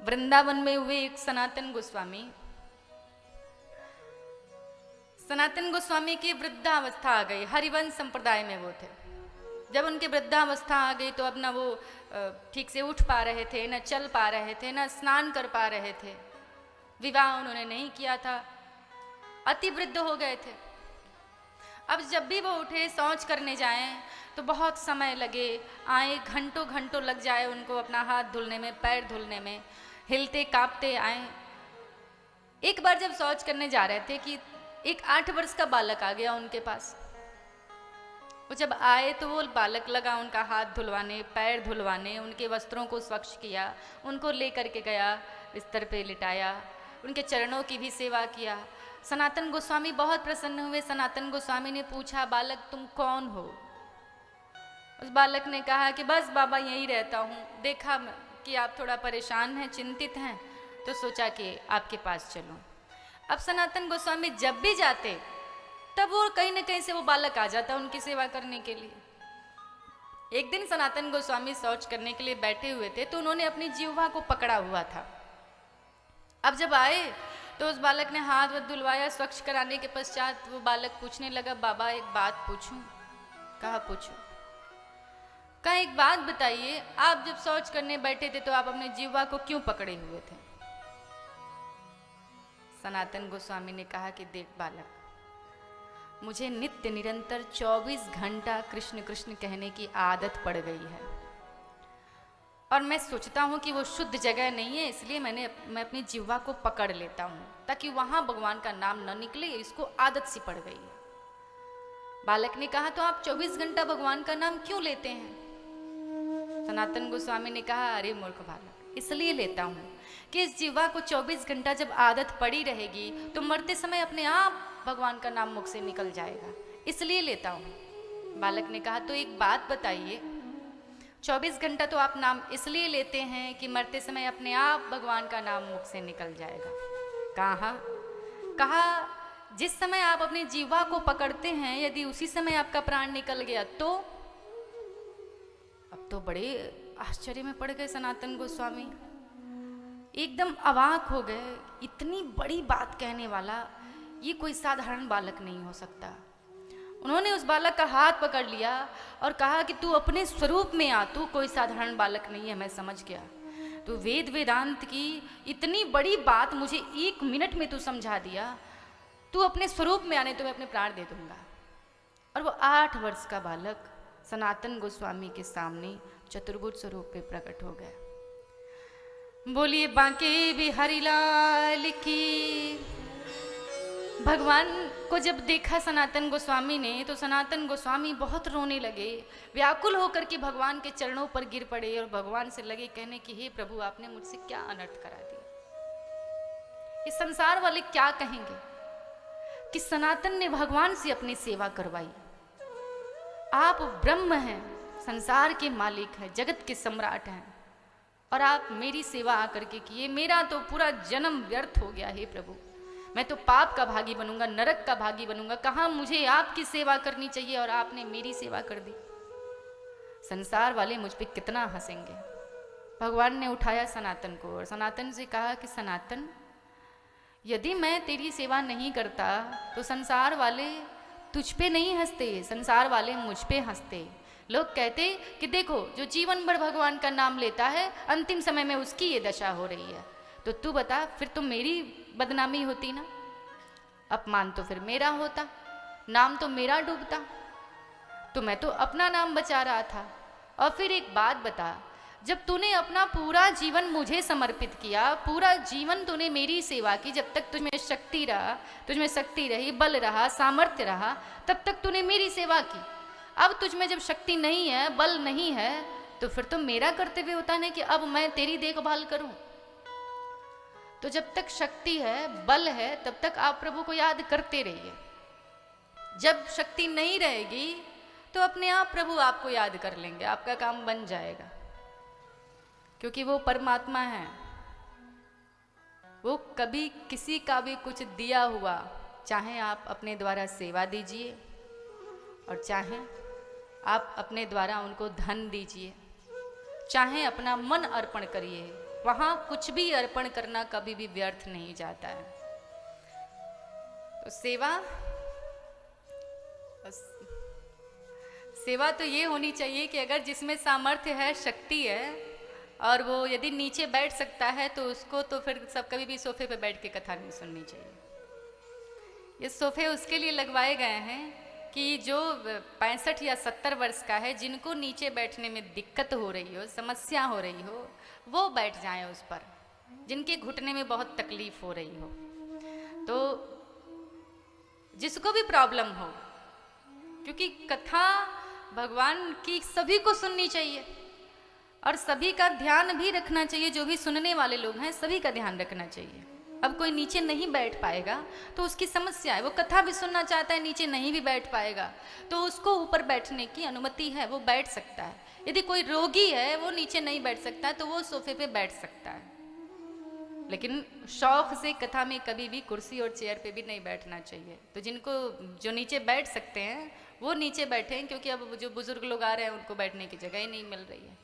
वृंदावन में हुए एक सनातन गोस्वामी की वृद्धावस्था आ गई। हरिवंश संप्रदाय में वो थे। जब उनकी वृद्धावस्था आ गई तो अब ना वो ठीक से उठ पा रहे थे, न चल पा रहे थे, न स्नान कर पा रहे थे। विवाह उन्होंने नहीं किया था, अति वृद्ध हो गए थे। अब जब भी वो उठे शौच करने जाएं तो बहुत समय लगे, आए घंटों घंटों लग जाए उनको अपना हाथ धुलने में, पैर धुलने में, हिलते कांपते आए। एक बार जब शौच करने जा रहे थे कि एक 8 वर्ष का बालक आ गया उनके पास। वो जब आए तो वो बालक लगा उनका हाथ धुलवाने, पैर धुलवाने, उनके वस्त्रों को स्वच्छ किया, उनको लेकर के गया, बिस्तर पे लिटाया, उनके चरणों की भी सेवा किया। सनातन गोस्वामी बहुत प्रसन्न हुए। सनातन गोस्वामी ने पूछा, बालक तुम कौन हो? उस बालक ने कहा कि बस बाबा यहीं रहता हूँ, देखा कि आप थोड़ा परेशान हैं, चिंतित हैं, तो सोचा कि आपके पास चलूँ। अब सनातन गोस्वामी जब भी जाते तब वो कहीं न कहीं से वो बालक आ जाता उनकी सेवा करने के लिए। एक दिन सनातन गोस्वामी शौच करने के लिए बैठे हुए थे तो उन्होंने अपनी जिह्वा को पकड़ा हुआ था। अब जब आए तो उस बालक ने हाथ वथ धुलवाया। स्वच्छ कराने के पश्चात वो बालक पूछने लगा, बाबा एक बात पूछूं? कहा पूछो। कहा एक बात बताइए, आप जब शौच करने बैठे थे तो आप अपने जिह्वा को क्यों पकड़े हुए थे? सनातन गोस्वामी ने कहा कि देख बालक, मुझे नित्य निरंतर 24 घंटा कृष्ण कृष्ण कहने की आदत पड़ गई है और मैं सोचता हूँ कि वो शुद्ध जगह नहीं है, इसलिए मैं अपनी जिह्वा को पकड़ लेता हूँ ताकि वहाँ भगवान का नाम न निकले। इसको आदत सी पड़ गई है। बालक ने कहा तो आप 24 घंटा भगवान का नाम क्यों लेते हैं? सनातन गोस्वामी ने कहा, अरे मूर्ख बालक, इसलिए लेता हूँ कि इस जिह्वा को 24 घंटा जब आदत पड़ी रहेगी तो मरते समय अपने आप भगवान का नाम मुख से निकल जाएगा, इसलिए लेता हूँ। बालक ने कहा तो एक बात बताइए, 24 घंटा तो आप नाम इसलिए लेते हैं कि मरते समय अपने आप भगवान का नाम मुख से निकल जाएगा। कहा जिस समय आप अपनी जीवा को पकड़ते हैं, यदि उसी समय आपका प्राण निकल गया तो? अब तो बड़े आश्चर्य में पड़ गए सनातन गोस्वामी, एकदम अवाक हो गए। इतनी बड़ी बात कहने वाला ये कोई साधारण बालक नहीं हो सकता। उन्होंने उस बालक का हाथ पकड़ लिया और कहा कि तू अपने स्वरूप में आ, तू कोई साधारण बालक नहीं है, मैं समझ गया। तो वेद वेदांत की इतनी बड़ी बात मुझे 1 मिनट में तू समझा दिया। तू अपने स्वरूप में आने तो मैं अपने प्राण दे दूंगा। और वो 8 वर्ष का बालक सनातन गोस्वामी के सामने चतुर्भुज स्वरूप पे प्रकट हो गया। बोलिए बांके बिहारी लाल की। भगवान को जब देखा सनातन गोस्वामी ने तो सनातन गोस्वामी बहुत रोने लगे, व्याकुल होकर के भगवान के चरणों पर गिर पड़े और भगवान से लगे कहने कि हे प्रभु, आपने मुझसे क्या अनर्थ करा दिया। इस संसार वाले क्या कहेंगे कि सनातन ने भगवान से अपनी सेवा करवाई। आप ब्रह्म हैं, संसार के मालिक हैं, जगत के सम्राट हैं, और आप मेरी सेवा आकर के किए। मेरा तो पूरा जन्म व्यर्थ हो गया। हे प्रभु, मैं तो पाप का भागी बनूंगा, नरक का भागी बनूंगा। कहाँ मुझे आपकी सेवा करनी चाहिए और आपने मेरी सेवा कर दी। संसार वाले मुझ पे कितना हंसेंगे। भगवान ने उठाया सनातन को और सनातन से कहा कि सनातन, यदि मैं तेरी सेवा नहीं करता तो संसार वाले तुझ पे नहीं हंसते, संसार वाले मुझ पे हंसते। लोग कहते कि देखो, जो जीवन भर भगवान का नाम लेता है, अंतिम समय में उसकी ये दशा हो रही है। तो तू बता, फिर तो मेरी बदनामी होती ना, अपमान तो फिर मेरा होता, नाम तो मेरा डूबता। तो मैं तो अपना नाम बचा रहा था। और फिर एक बात बता, जब तूने अपना पूरा जीवन मुझे समर्पित किया, पूरा जीवन तूने मेरी सेवा की, जब तक तुझमें शक्ति रहा, तुझमें शक्ति रही, बल रहा, सामर्थ्य रहा, तब तक तूने मेरी सेवा की। अब तुझमें जब शक्ति नहीं है, बल नहीं है, तो फिर तो मेरा कर्तव्य होता है कि अब मैं तेरी देखभाल करूं। तो जब तक शक्ति है, बल है, तब तक आप प्रभु को याद करते रहिए। जब शक्ति नहीं रहेगी तो अपने आप प्रभु आपको याद कर लेंगे, आपका काम बन जाएगा, क्योंकि वो परमात्मा है। वो कभी किसी का भी कुछ दिया हुआ, चाहे आप अपने द्वारा सेवा दीजिए और चाहे आप अपने द्वारा उनको धन दीजिए, चाहे अपना मन अर्पण करिए, वहां कुछ भी अर्पण करना कभी भी व्यर्थ नहीं जाता है। तो सेवा तो ये होनी चाहिए कि अगर जिसमें सामर्थ्य है, शक्ति है, और वो यदि नीचे बैठ सकता है तो उसको तो फिर सब कभी भी सोफे पे बैठ के कथा नहीं सुननी चाहिए। ये सोफे उसके लिए लगवाए गए हैं कि जो 65 या 70 वर्ष का है, जिनको नीचे बैठने में दिक्कत हो रही हो, समस्या हो रही हो, वो बैठ जाएं उस पर, जिनके घुटने में बहुत तकलीफ हो रही हो। तो जिसको भी प्रॉब्लम हो, क्योंकि कथा भगवान की सभी को सुननी चाहिए और सभी का ध्यान भी रखना चाहिए। जो भी सुनने वाले लोग हैं सभी का ध्यान रखना चाहिए। अब कोई नीचे नहीं बैठ पाएगा तो उसकी समस्या है, वो कथा भी सुनना चाहता है, नीचे नहीं भी बैठ पाएगा तो उसको ऊपर बैठने की अनुमति है, वो बैठ सकता है। यदि कोई रोगी है, वो नीचे नहीं बैठ सकता है तो वो सोफे पे बैठ सकता है, लेकिन शौक से कथा में कभी भी कुर्सी और चेयर पे भी नहीं बैठना चाहिए। तो जो नीचे बैठ सकते हैं वो नीचे बैठें, क्योंकि अब जो बुजुर्ग लोग आ रहे हैं उनको बैठने की जगह ही नहीं मिल रही है।